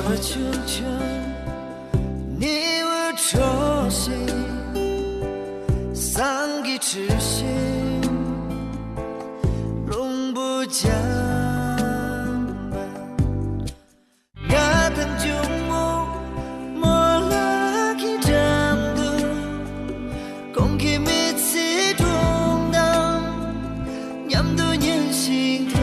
的秋秋，你无초심，桑给痴心，容不将吧，我等就木，莫拉起战斗，空气每次动荡，念都念心疼。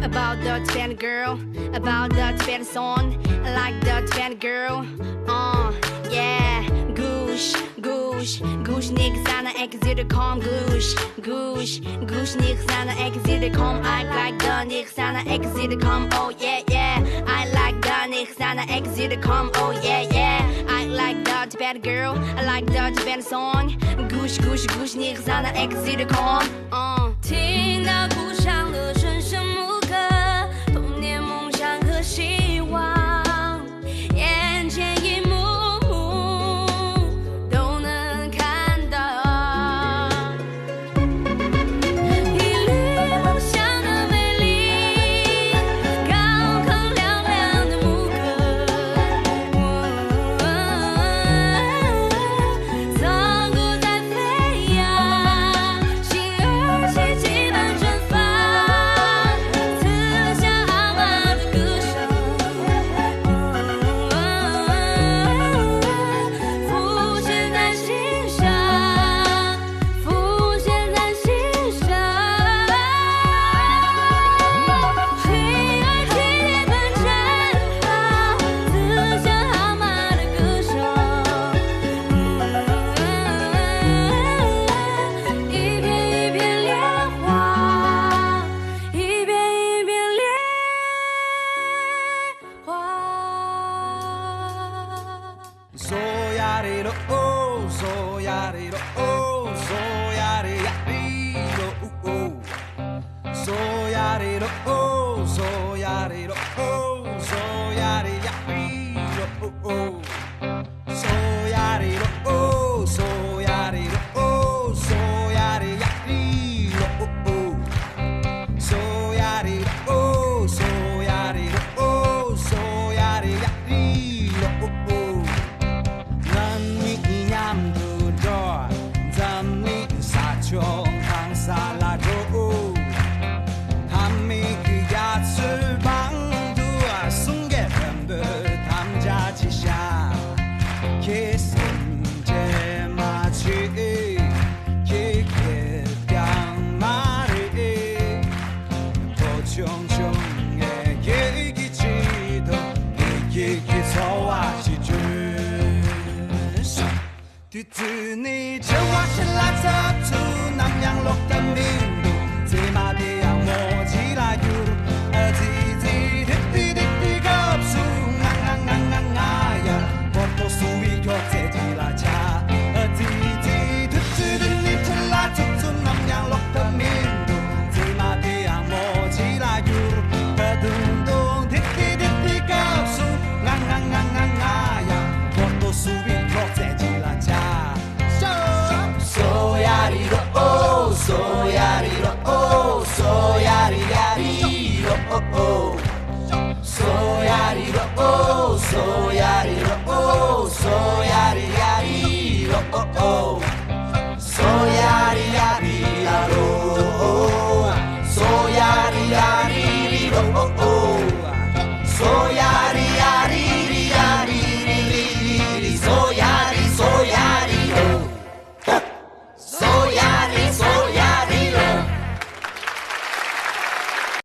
About the Tibetan girl, about the Tibetan song, I like the Tibetan girl. Yeah, goosh, goosh, goosh, niggas on the exit come, goosh, goosh, goosh, niggas on the exit come. I like the niggas on the exit come. Oh yeah, yeah. I like the niggas on the exit come. Oh yeah, yeah. I like the Tibetan girl, I like the Tibetan song. Goosh, goosh, goosh, niggas on the exit come. 听到鼓响了声声牧歌，童年梦想和希望，眼前一幕幕都能看到。一缕梦想的美丽，高空嘹亮的牧歌，锣鼓在飞扬，心儿起几般绽放，刺向阿妈的歌声，浮现在心上，浮现在心上，心儿起几般绽放，刺向阿妈的歌声，一片一片莲花，一片一片莲花。So ya de do oh, so ya de do oh, so ya de ya de do oh, so ya de do oh, so ya de do oh, so ya de ya de do oh, so ya de do oh, so ya de do oh, so ya de ya de do oh, so ya de do oh, so ya de do oh, so ya de ya de do oh. 난 미냠도 더 담리 사총 강살라도 함미 그 야술 방도 숨게 변부 담자지샤 기승제 마치 기계병 말이 보총총의 기기치도 기기기서와지주 뒤뜨니 저와 신라 서투 남양록 담림도 제마디